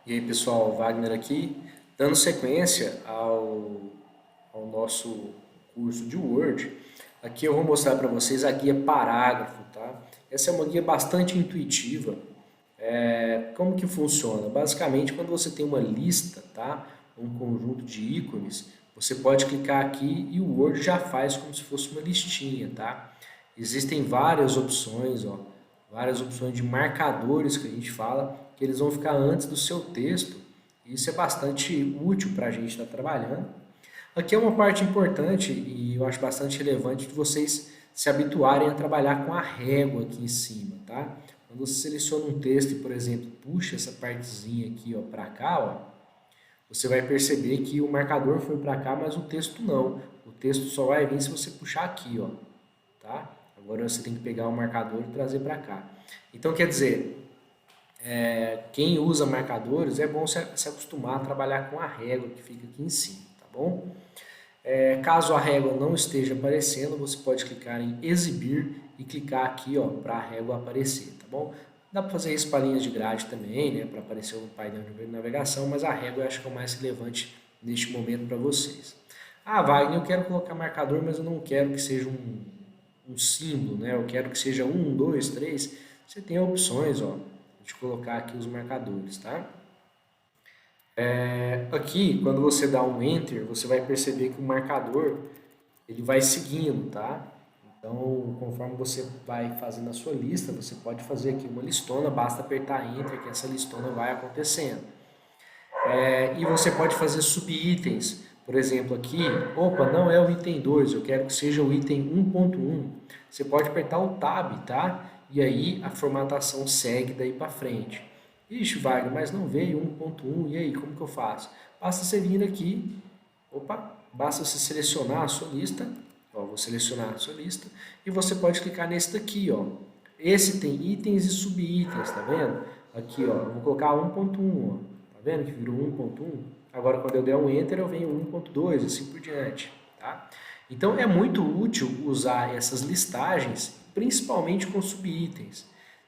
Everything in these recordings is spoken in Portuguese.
E aí pessoal, Wagner aqui, dando sequência ao nosso curso de Word. Aqui eu vou mostrar para vocês a guia parágrafo, tá? Essa é uma guia bastante intuitiva. Como que funciona? Basicamente, quando você tem uma lista, tá? Um conjunto de ícones, você pode clicar aqui e o Word já faz como se fosse uma listinha, tá? Existem várias opções, ó, várias opções de marcadores que a gente fala, que eles vão ficar antes do seu texto. Isso é bastante útil para a gente estar trabalhando. Aqui é uma parte importante e eu acho bastante relevante de vocês se habituarem a trabalhar com a régua aqui em cima, tá? Quando você seleciona um texto e, por exemplo, puxa essa partezinha aqui, ó, para cá, ó, você vai perceber que o marcador foi para cá, mas o texto não. O texto só vai vir se você puxar aqui, ó, tá? Agora você tem que pegar o marcador e trazer para cá. Então, quer dizer, quem usa marcadores é bom se acostumar a trabalhar com a régua que fica aqui em cima, tá bom? Caso a régua não esteja aparecendo, você pode clicar em exibir e clicar aqui para a régua aparecer, tá bom? Dá para fazer isso para linhas de grade também, né, para aparecer o painel de navegação, mas a régua eu acho que é o mais relevante neste momento para vocês. Ah, Wagner, eu quero colocar marcador, mas eu não quero que seja um símbolo, né? Eu quero que seja um, dois, três. Você tem opções, ó, de colocar aqui os marcadores, tá? Aqui, quando você dá um Enter, você vai perceber que o marcador ele vai seguindo, tá? Então, conforme você vai fazendo a sua lista, você pode fazer aqui uma listona, basta apertar Enter que essa listona vai acontecendo. E você pode fazer subitens, por exemplo, aqui, opa, não é o item 2, eu quero que seja o item 1.1. Você pode apertar o Tab, tá? E aí a formatação segue daí para frente. Ixi, Wagner, mas não veio 1.1, e aí, como que eu faço? Basta você vir aqui, opa, basta você selecionar a sua lista, ó, vou selecionar a sua lista, e você pode clicar nesse daqui, ó. Esse tem itens e subitens, tá vendo? Aqui, ó, eu vou colocar 1.1, ó. Tá vendo que virou 1.1? Agora, quando eu der um Enter, eu venho 1.2, assim por diante, tá? Então, é muito útil usar essas listagens, principalmente com subitens.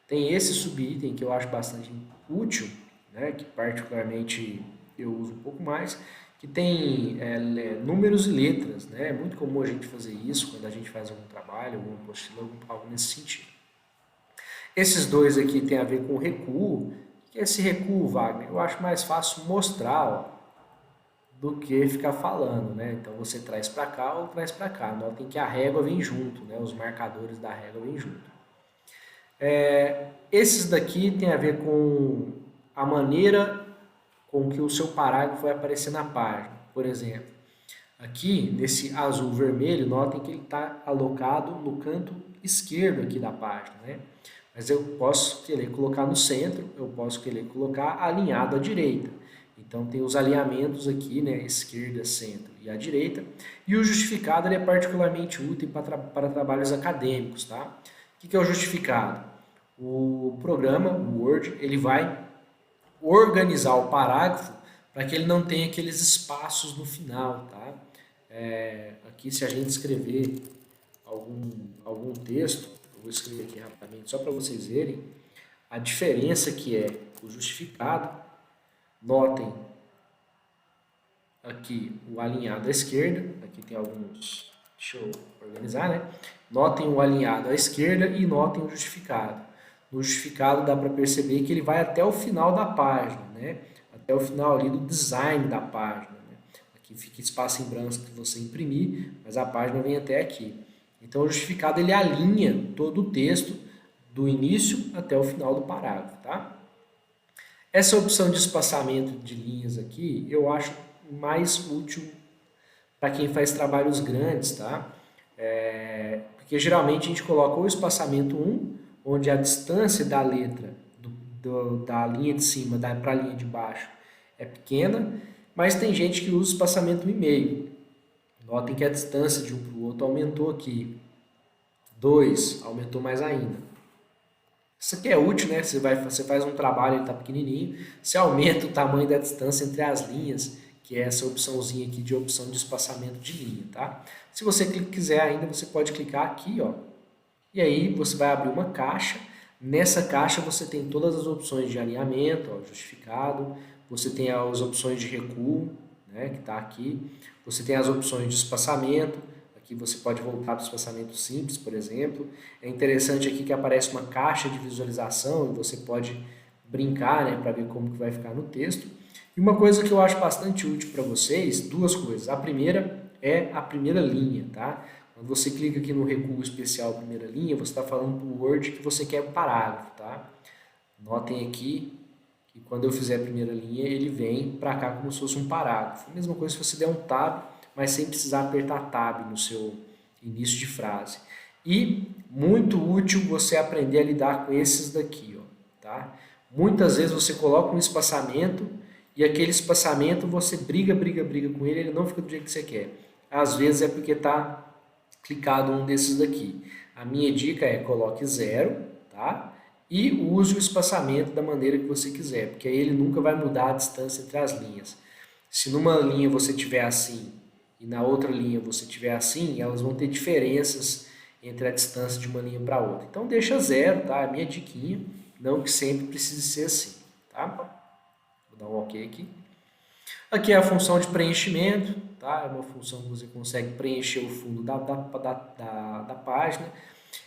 Tem esse subitem que eu acho bastante útil, né, que particularmente eu uso um pouco mais, que tem números e letras, né? É muito comum a gente fazer isso quando a gente faz algum trabalho, alguma apostila, algo nesse sentido. Esses dois aqui tem a ver com recuo. O que é esse recuo, Wagner? Eu acho mais fácil mostrar, ó, do que ficar falando, né? Então você traz para cá ou traz para cá. Notem que a régua vem junto, né? Os marcadores da régua vêm junto. Esses daqui tem a ver com a maneira com que o seu parágrafo vai aparecer na página. Por exemplo, aqui nesse azul vermelho, notem que ele está alocado no canto esquerdo aqui da página, né? Mas eu posso querer colocar no centro, eu posso querer colocar alinhado à direita. Então tem os alinhamentos aqui, né? Esquerda, centro e à direita. E o justificado ele é particularmente útil para trabalhos acadêmicos, tá? O que é o justificado? O programa, o Word, ele vai organizar o parágrafo para que ele não tenha aqueles espaços no final, tá? Aqui, se a gente escrever algum texto, eu vou escrever aqui rapidamente só para vocês verem a diferença que é o justificado. Notem aqui o alinhado à esquerda, aqui tem alguns, deixa eu organizar, né? Notem o alinhado à esquerda e notem o justificado. No justificado dá para perceber que ele vai até o final da página, né? Até o final ali do design da página, né? Aqui fica espaço em branco que você imprimir, mas a página vem até aqui. Então o justificado ele alinha todo o texto do início até o final do parágrafo, tá? Essa opção de espaçamento de linhas aqui, eu acho mais útil para quem faz trabalhos grandes, tá? Porque geralmente a gente coloca o espaçamento 1, onde a distância da letra da linha de cima para a linha de baixo é pequena, mas tem gente que usa espaçamento 1,5. Notem que a distância de um para o outro aumentou aqui. 2, aumentou mais ainda. Isso aqui é útil, né? Você faz um trabalho, ele está pequenininho, você aumenta o tamanho da distância entre as linhas, que é essa opçãozinha aqui de opção de espaçamento de linha, tá? Se você quiser ainda, você pode clicar aqui, ó, e aí você vai abrir uma caixa. Nessa caixa você tem todas as opções de alinhamento, ó, justificado, você tem as opções de recuo, né, que está aqui, você tem as opções de espaçamento, aqui você pode voltar para o espaçamento simples, por exemplo. É interessante aqui que aparece uma caixa de visualização e você pode brincar, né, para ver como que vai ficar no texto. E uma coisa que eu acho bastante útil para vocês, duas coisas. A primeira é a primeira linha, tá? Quando você clica aqui no recuo especial primeira linha, você está falando para o Word que você quer um parágrafo, tá? Notem aqui que quando eu fizer a primeira linha, ele vem para cá como se fosse um parágrafo. Mesma coisa se você der um tab, mas sem precisar apertar tab no seu início de frase. E muito útil você aprender a lidar com esses daqui, ó, tá? Muitas vezes você coloca um espaçamento e aquele espaçamento você briga com ele não fica do jeito que você quer. Às vezes é porque está clicado um desses daqui. A minha dica é coloque 0, tá? E use o espaçamento da maneira que você quiser, porque aí ele nunca vai mudar a distância entre as linhas. Se numa linha você tiver assim e na outra linha você tiver assim, elas vão ter diferenças entre a distância de uma linha para outra. Então deixa 0, tá? É a minha diquinha, não que sempre precise ser assim, tá? Vou dar um OK aqui. Aqui é a função de preenchimento, tá? É uma função que você consegue preencher o fundo da página.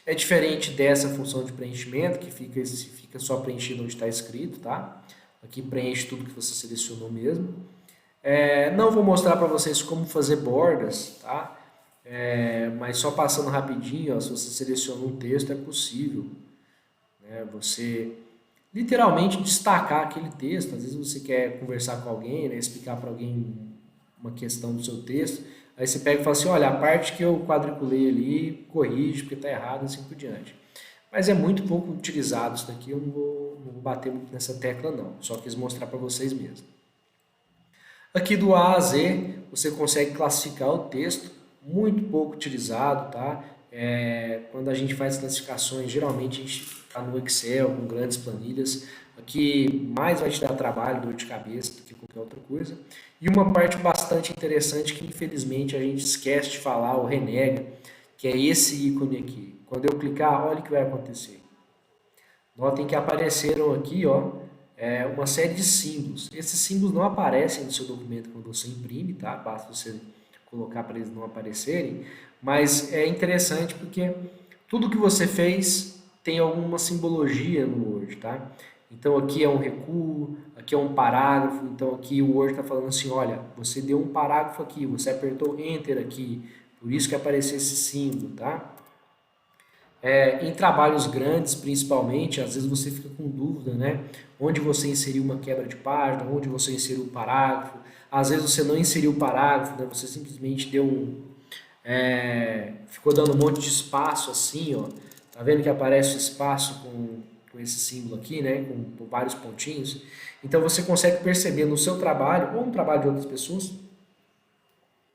É diferente dessa função de preenchimento, que fica só preenchido onde está escrito, tá? Aqui preenche tudo que você selecionou mesmo. Não vou mostrar para vocês como fazer bordas, tá? Mas só passando rapidinho, ó, se você seleciona um texto, é possível, né? Você literalmente destacar aquele texto. Às vezes você quer conversar com alguém, né, explicar para alguém uma questão do seu texto, aí você pega e fala assim, olha, a parte que eu quadriculei ali, corrige porque está errado e assim por diante. Mas é muito pouco utilizado isso daqui, eu não vou bater muito nessa tecla não, só quis mostrar para vocês mesmo. Aqui do A a Z, você consegue classificar o texto, muito pouco utilizado, tá? Quando a gente faz classificações, geralmente a gente está no Excel, com grandes planilhas. Aqui mais vai te dar trabalho, dor de cabeça do que qualquer outra coisa. E uma parte bastante interessante que infelizmente a gente esquece de falar ou renega, que é esse ícone aqui. Quando eu clicar, olha o que vai acontecer. Notem que apareceram aqui, ó, uma série de símbolos. Esses símbolos não aparecem no seu documento quando você imprime, tá? Basta você colocar para eles não aparecerem, mas é interessante porque tudo que você fez tem alguma simbologia no Word, tá? Então aqui é um recuo, aqui é um parágrafo, então aqui o Word está falando assim, olha, você deu um parágrafo aqui, você apertou Enter aqui, por isso que apareceu esse símbolo, tá? Em trabalhos grandes, principalmente, às vezes você fica com dúvida, né? Onde você inseriu uma quebra de página, onde você inseriu o parágrafo. Às vezes você não inseriu o parágrafo, né? Você simplesmente ficou dando um monte de espaço assim, ó. Tá vendo que aparece o espaço com esse símbolo aqui, né? Com vários pontinhos. Então você consegue perceber no seu trabalho, ou no trabalho de outras pessoas,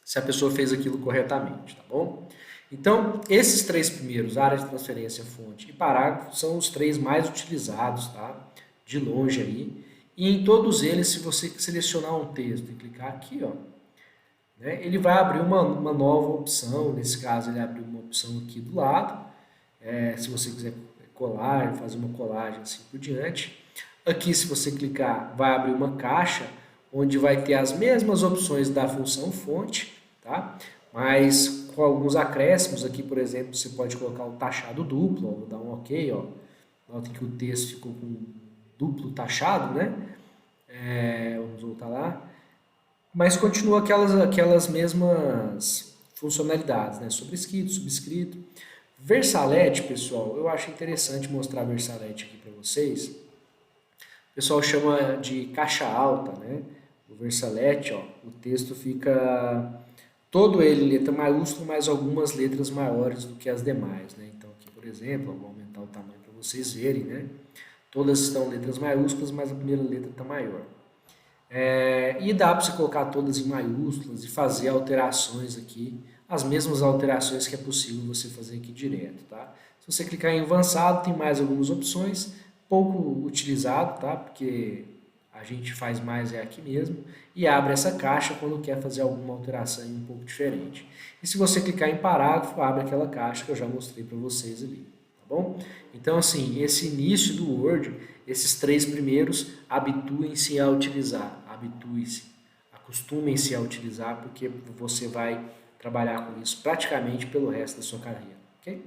se a pessoa fez aquilo corretamente, tá bom? Então, esses três primeiros, área de transferência, fonte e parágrafo, são os três mais utilizados, tá? De longe aí. E em todos eles, se você selecionar um texto e clicar aqui, ó, né, ele vai abrir uma nova opção. Nesse caso, ele abriu uma opção aqui do lado. Se você quiser colar, fazer uma colagem assim por diante. Aqui, se você clicar, vai abrir uma caixa onde vai ter as mesmas opções da função fonte, tá? Mas com alguns acréscimos. Aqui, por exemplo, você pode colocar o taxado duplo, ó, vou dar um OK, ó. Notem que o texto ficou com duplo taxado, né? Vamos voltar lá. Mas continua aquelas mesmas funcionalidades, né? Sobrescrito, subscrito. Versalete, pessoal, eu acho interessante mostrar Versalete aqui para vocês. O pessoal chama de caixa alta, né? O Versalete, ó, o texto fica todo ele letra maiúscula, mas algumas letras maiores do que as demais, né? Então aqui, por exemplo, eu vou aumentar o tamanho para vocês verem, né? Todas estão letras maiúsculas, mas a primeira letra está maior. E dá para você colocar todas em maiúsculas e fazer alterações aqui, as mesmas alterações que é possível você fazer aqui direto, tá? Se você clicar em avançado, tem mais algumas opções, pouco utilizado, tá? Porque a gente faz mais aqui mesmo, e abre essa caixa quando quer fazer alguma alteração um pouco diferente. E se você clicar em parágrafo, abre aquela caixa que eu já mostrei para vocês ali, tá bom? Então, assim, esse início do Word, esses 3 primeiros, habituem-se a utilizar, habituem-se, acostumem-se a utilizar, porque você vai trabalhar com isso praticamente pelo resto da sua carreira, ok?